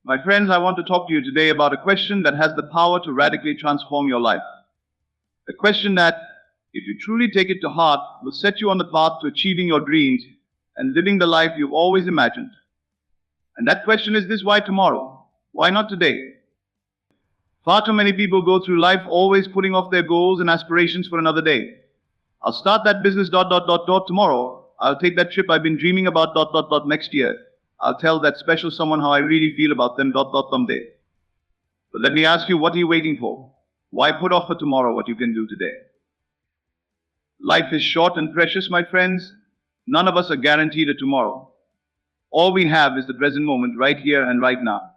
My friends, I want to talk to you today about a question that has the power to radically transform your life. A question that, if you truly take it to heart, will set you on the path to achieving your dreams and living the life you've always imagined. And that question is this: why tomorrow? Why not today? Far too many people go through life always putting off their goals and aspirations for another day. I'll start that business tomorrow. I'll take that trip I've been dreaming about next year. I'll tell that special someone how I really feel about them someday. But let me ask you, what are you waiting for? Why put off for tomorrow what you can do today? Life is short and precious, my friends. None of us are guaranteed a tomorrow. All we have is the present moment, right here and right now.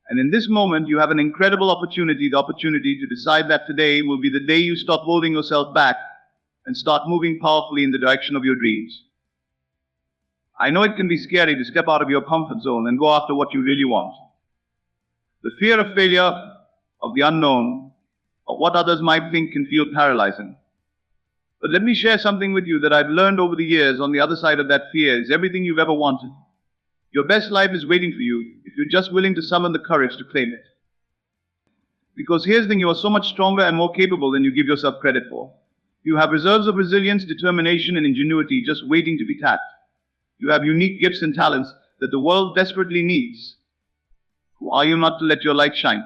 And in this moment, you have an incredible opportunity, the opportunity to decide that today will be the day you stop holding yourself back and start moving powerfully in the direction of your dreams. I know it can be scary to step out of your comfort zone and go after what you really want. The fear of failure, of the unknown, of what others might think can feel paralyzing. But let me share something with you that I've learned over the years. On the other side of that fear is everything you've ever wanted. Your best life is waiting for you if you're just willing to summon the courage to claim it. Because here's the thing, you are so much stronger and more capable than you give yourself credit for. You have reserves of resilience, determination, and ingenuity just waiting to be tapped. You have unique gifts and talents that the world desperately needs. Who are you not to let your light shine?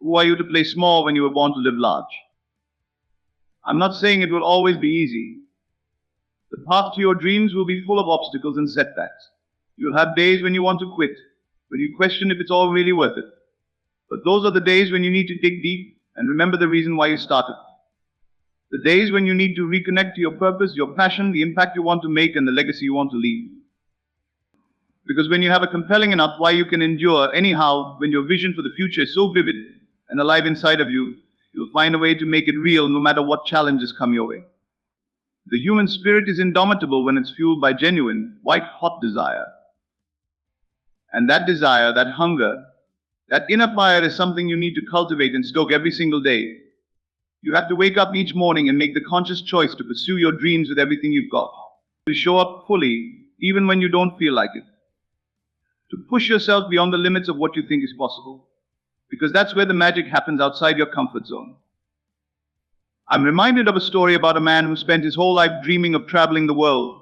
Who are you to play small when you were born to live large? I'm not saying it will always be easy. The path to your dreams will be full of obstacles and setbacks. You'll have days when you want to quit, when you question if it's all really worth it. But those are the days when you need to dig deep and remember the reason why you started. The days when you need to reconnect to your purpose, your passion, the impact you want to make, and the legacy you want to leave. Because when you have a compelling enough why you can endure anyhow, when your vision for the future is so vivid and alive inside of you, you'll find a way to make it real no matter what challenges come your way. The human spirit is indomitable when it's fueled by genuine, white-hot desire. And that desire, that hunger, that inner fire is something you need to cultivate and stoke every single day. You have to wake up each morning and make the conscious choice to pursue your dreams with everything you've got. To show up fully, even when you don't feel like it. To push yourself beyond the limits of what you think is possible. Because that's where the magic happens, outside your comfort zone. I'm reminded of a story about a man who spent his whole life dreaming of traveling the world.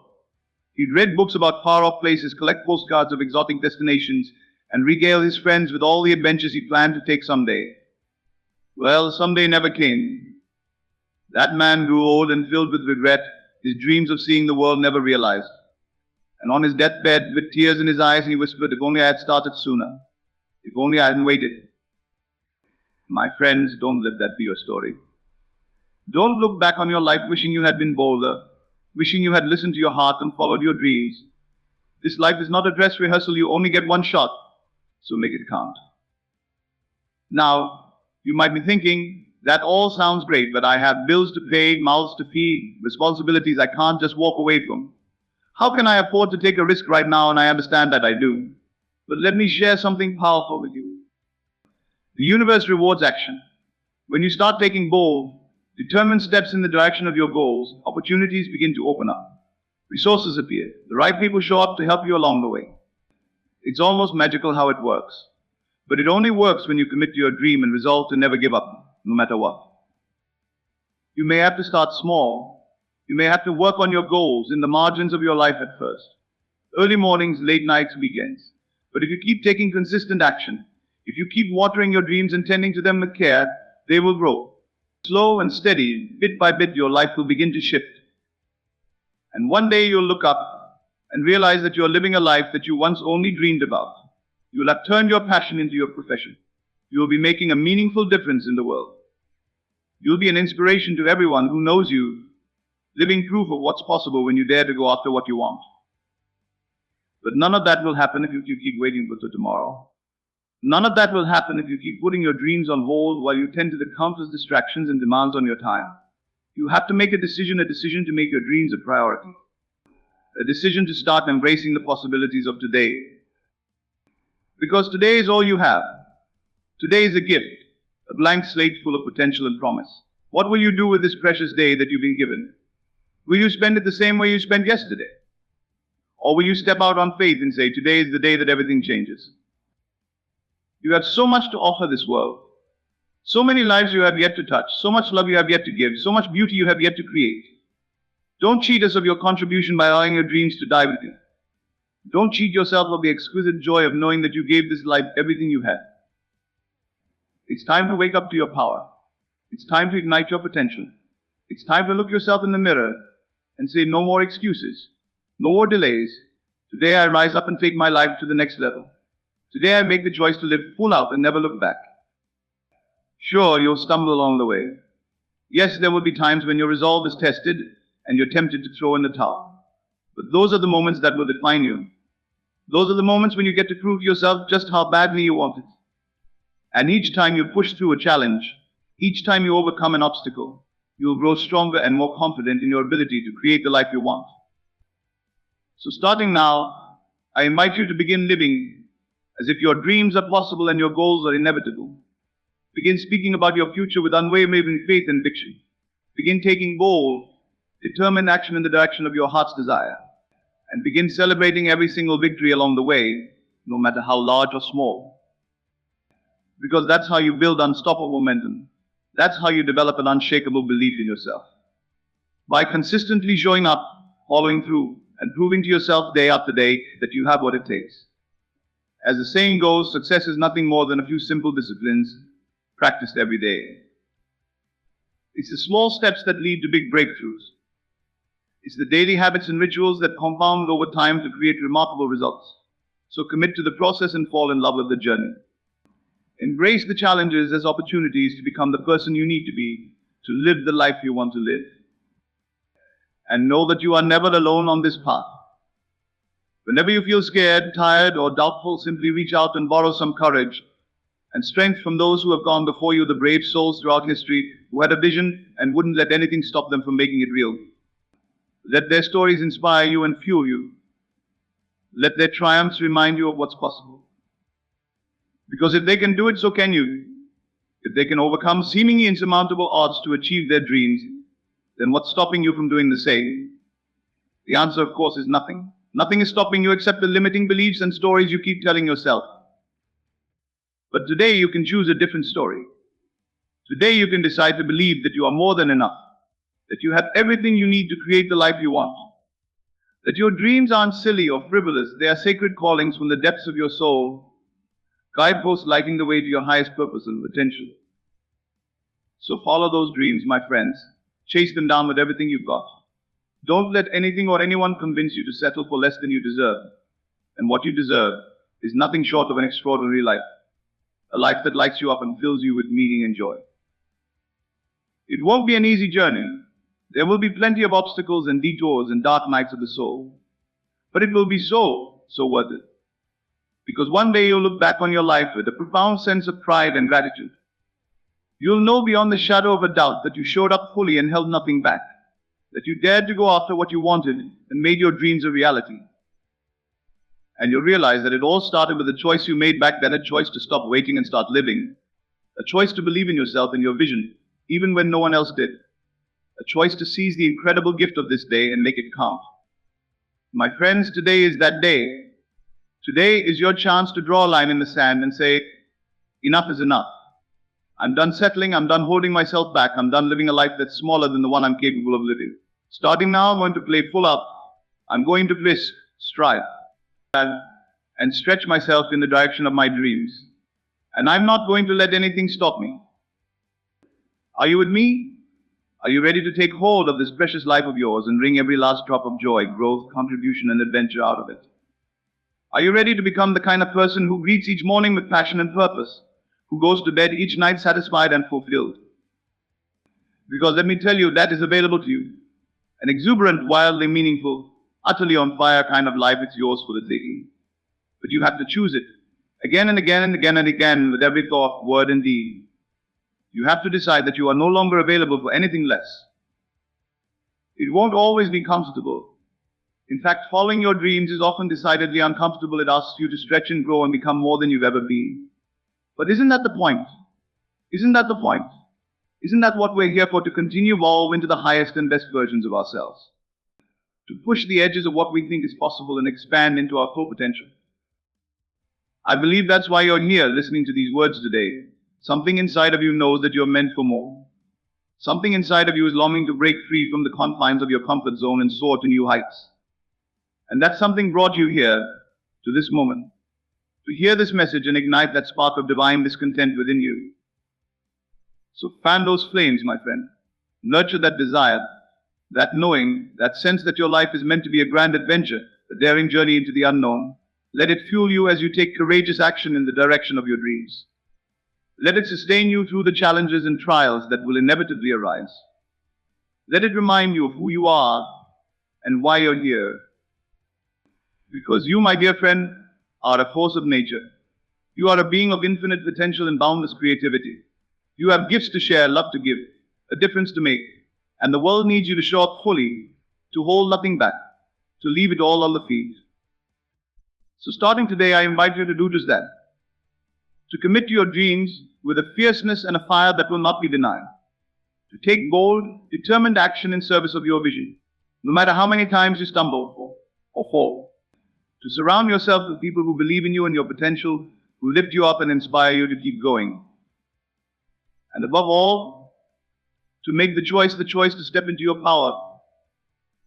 He'd read books about far-off places, collect postcards of exotic destinations, and regale his friends with all the adventures he planned to take someday. Well, someday never came. That man grew old and filled with regret. His dreams of seeing the world never realized. And on his deathbed, with tears in his eyes, he whispered, "If only I had started sooner. If only I hadn't waited." My friends, don't let that be your story. Don't look back on your life wishing you had been bolder, wishing you had listened to your heart and followed your dreams. This life is not a dress rehearsal. You only get one shot, so make it count. Now, you might be thinking, that all sounds great, but I have bills to pay, mouths to feed, responsibilities I can't just walk away from. How can I afford to take a risk right now? And I understand that I do. But let me share something powerful with you. The universe rewards action. When you start taking bold, determined steps in the direction of your goals, opportunities begin to open up. Resources appear. The right people show up to help you along the way. It's almost magical how it works. But it only works when you commit to your dream and resolve to never give up, no matter what. You may have to start small. You may have to work on your goals in the margins of your life at first. Early mornings, late nights, weekends. But if you keep taking consistent action, if you keep watering your dreams and tending to them with care, they will grow. Slow and steady, bit by bit, your life will begin to shift. And one day you'll look up and realize that you're living a life that you once only dreamed about. You'll have turned your passion into your profession. You'll be making a meaningful difference in the world. You'll be an inspiration to everyone who knows you, living proof of what's possible when you dare to go after what you want. But none of that will happen if you keep waiting for tomorrow. None of that will happen if you keep putting your dreams on hold while you tend to the countless distractions and demands on your time. You have to make a decision to make your dreams a priority. A decision to start embracing the possibilities of today. Because today is all you have. Today is a gift, a blank slate full of potential and promise. What will you do with this precious day that you've been given? Will you spend it the same way you spent yesterday? Or will you step out on faith and say, today is the day that everything changes? You have so much to offer this world. So many lives you have yet to touch, so much love you have yet to give, so much beauty you have yet to create. Don't cheat us of your contribution by allowing your dreams to die with you. Don't cheat yourself of the exquisite joy of knowing that you gave this life everything you had. It's time to wake up to your power. It's time to ignite your potential. It's time to look yourself in the mirror and say no more excuses, no more delays. Today I rise up and take my life to the next level. Today I make the choice to live full out and never look back. Sure, you'll stumble along the way. Yes, there will be times when your resolve is tested and you're tempted to throw in the towel. But those are the moments that will define you. Those are the moments when you get to prove to yourself just how badly you want it. And each time you push through a challenge, each time you overcome an obstacle, you will grow stronger and more confident in your ability to create the life you want. So starting now, I invite you to begin living as if your dreams are possible and your goals are inevitable. Begin speaking about your future with unwavering faith and conviction. Begin taking bold, determined action in the direction of your heart's desire. And begin celebrating every single victory along the way, no matter how large or small. Because that's how you build unstoppable momentum. That's how you develop an unshakable belief in yourself. By consistently showing up, following through, and proving to yourself day after day that you have what it takes. As the saying goes, success is nothing more than a few simple disciplines practiced every day. It's the small steps that lead to big breakthroughs. It's the daily habits and rituals that compound over time to create remarkable results. So commit to the process and fall in love with the journey. Embrace the challenges as opportunities to become the person you need to be, to live the life you want to live. And know that you are never alone on this path. Whenever you feel scared, tired, or doubtful, simply reach out and borrow some courage and strength from those who have gone before you, the brave souls throughout history who had a vision and wouldn't let anything stop them from making it real. Let their stories inspire you and fuel you. Let their triumphs remind you of what's possible. Because if they can do it, so can you. If they can overcome seemingly insurmountable odds to achieve their dreams, then what's stopping you from doing the same? The answer, of course, is nothing. Nothing is stopping you except the limiting beliefs and stories you keep telling yourself. But today you can choose a different story. Today you can decide to believe that you are more than enough, that you have everything you need to create the life you want, that your dreams aren't silly or frivolous, they are sacred callings from the depths of your soul, guideposts lighting the way to your highest purpose and potential. So follow those dreams, my friends. Chase them down with everything you've got. Don't let anything or anyone convince you to settle for less than you deserve. And what you deserve is nothing short of an extraordinary life. A life that lights you up and fills you with meaning and joy. It won't be an easy journey. There will be plenty of obstacles and detours and dark nights of the soul. But it will be so worth it. Because one day you'll look back on your life with a profound sense of pride and gratitude. You'll know beyond the shadow of a doubt that you showed up fully and held nothing back. That you dared to go after what you wanted and made your dreams a reality. And you'll realize that it all started with a choice you made back then, a choice to stop waiting and start living. A choice to believe in yourself and your vision, even when no one else did. A choice to seize the incredible gift of this day and make it count. My friends, today is that day. Today is your chance to draw a line in the sand and say, enough is enough. I'm done settling, I'm done holding myself back, I'm done living a life that's smaller than the one I'm capable of living. Starting now, I'm going to play full out. I'm going to risk, strive, and stretch myself in the direction of my dreams. And I'm not going to let anything stop me. Are you with me? Are you ready to take hold of this precious life of yours and wring every last drop of joy, growth, contribution, and adventure out of it? Are you ready to become the kind of person who greets each morning with passion and purpose, who goes to bed each night satisfied and fulfilled? Because let me tell you, that is available to you. An exuberant, wildly meaningful, utterly on fire kind of life, it's yours for the taking. But you have to choose it, again and again and again and again, with every thought, word, and deed. You have to decide that you are no longer available for anything less. It won't always be comfortable. In fact, following your dreams is often decidedly uncomfortable. It asks you to stretch and grow and become more than you've ever been. But isn't that the point? Isn't that the point? Isn't that what we're here for, to continue evolve into the highest and best versions of ourselves? To push the edges of what we think is possible and expand into our full potential. I believe that's why you're here listening to these words today. Something inside of you knows that you're meant for more. Something inside of you is longing to break free from the confines of your comfort zone and soar to new heights. And that something brought you here, to this moment, to hear this message and ignite that spark of divine discontent within you. So fan those flames, my friend. Nurture that desire, that knowing, that sense that your life is meant to be a grand adventure, a daring journey into the unknown. Let it fuel you as you take courageous action in the direction of your dreams. Let it sustain you through the challenges and trials that will inevitably arise. Let it remind you of who you are and why you're here. Because you, my dear friend, are a force of nature. You are a being of infinite potential and boundless creativity. You have gifts to share, love to give, a difference to make, and the world needs you to show up fully, to hold nothing back, to leave it all on the field. So starting today, I invite you to do just that. To commit to your dreams with a fierceness and a fire that will not be denied. To take bold, determined action in service of your vision, no matter how many times you stumble or fall. To surround yourself with people who believe in you and your potential, who lift you up and inspire you to keep going. And above all, to make the choice to step into your power,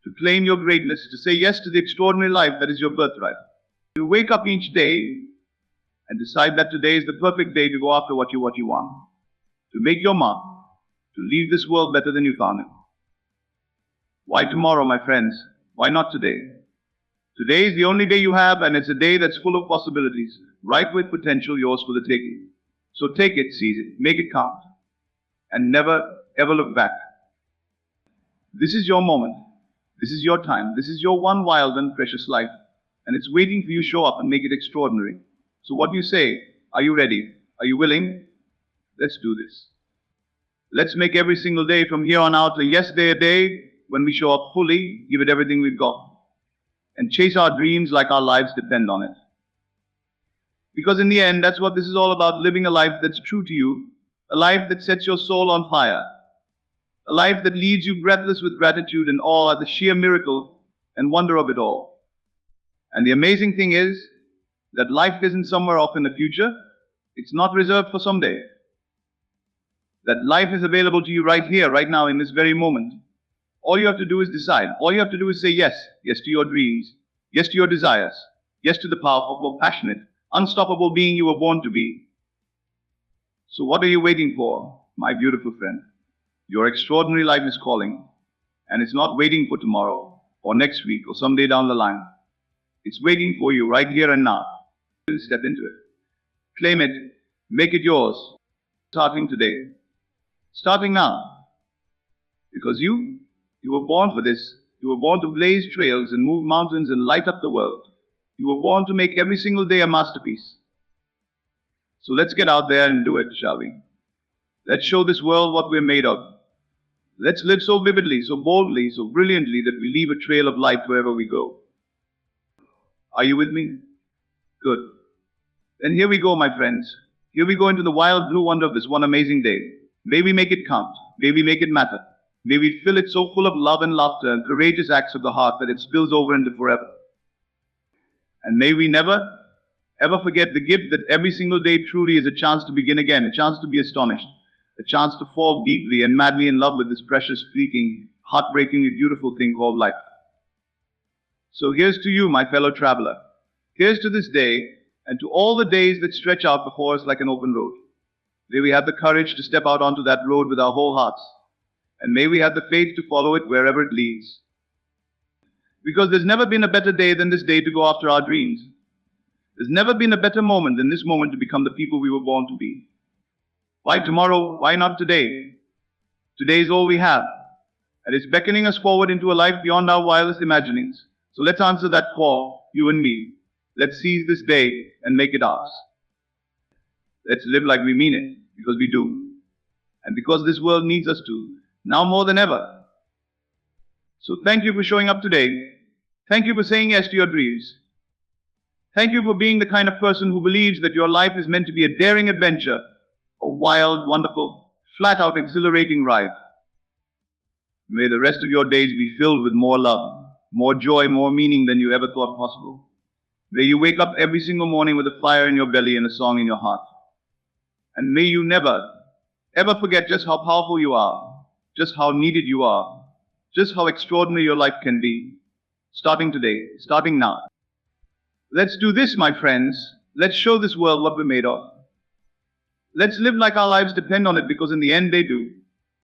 to claim your greatness, to say yes to the extraordinary life that is your birthright. To wake up each day and decide that today is the perfect day to go after what you want, to make your mark, to leave this world better than you found it. Why tomorrow, my friends? Why not today? Today is the only day you have, and it's a day that's full of possibilities, ripe with potential, yours for the taking. So take it, seize it, make it count, and never, ever look back. This is your moment. This is your time. This is your one wild and precious life, and it's waiting for you to show up and make it extraordinary. So what do you say? Are you ready? Are you willing? Let's do this. Let's make every single day from here on out a yes day, a day when we show up fully, give it everything we've got, and chase our dreams like our lives depend on it. Because in the end, that's what this is all about, living a life that's true to you, a life that sets your soul on fire, a life that leaves you breathless with gratitude and awe at the sheer miracle and wonder of it all. And the amazing thing is that life isn't somewhere off in the future. It's not reserved for someday. That life is available to you right here, right now, in this very moment. All you have to do is decide. All you have to do is say yes. Yes to your dreams. Yes to your desires. Yes to the powerful, passionate, unstoppable being you were born to be. So what are you waiting for, my beautiful friend? Your extraordinary life is calling, and it's not waiting for tomorrow or next week or someday down the line. It's waiting for you right here and now. Step into it. Claim it. Make it yours. Starting today. Starting now. Because you were born for this. You were born to blaze trails and move mountains and light up the world. You were born to make every single day a masterpiece. So let's get out there and do it, shall we? Let's show this world what we're made of. Let's live so vividly, so boldly, so brilliantly that we leave a trail of light wherever we go. Are you with me? Good. Then here we go, my friends. Here we go into the wild blue wonder of this one amazing day. May we make it count. May we make it matter. May we fill it so full of love and laughter and courageous acts of the heart that it spills over into forever. And may we never, ever forget the gift that every single day truly is a chance to begin again, a chance to be astonished, a chance to fall deeply and madly in love with this precious, fleeting, heartbreakingly beautiful thing called life. So here's to you, my fellow traveler. Here's to this day, and to all the days that stretch out before us like an open road. May we have the courage to step out onto that road with our whole hearts, and may we have the faith to follow it wherever it leads. Because there's never been a better day than this day to go after our dreams. There's never been a better moment than this moment to become the people we were born to be. Why tomorrow? Why not today? Today is all we have, and it's beckoning us forward into a life beyond our wildest imaginings. So let's answer that call, you and me. Let's seize this day and make it ours. Let's live like we mean it, because we do. And because this world needs us to, now more than ever. So thank you for showing up today. Thank you for saying yes to your dreams. Thank you for being the kind of person who believes that your life is meant to be a daring adventure, a wild, wonderful, flat-out exhilarating ride. May the rest of your days be filled with more love, more joy, more meaning than you ever thought possible. May you wake up every single morning with a fire in your belly and a song in your heart. And may you never, ever forget just how powerful you are, just how needed you are, just how extraordinary your life can be. Starting today, starting now. Let's do this, my friends. Let's show this world what we're made of. Let's live like our lives depend on it, because in the end they do.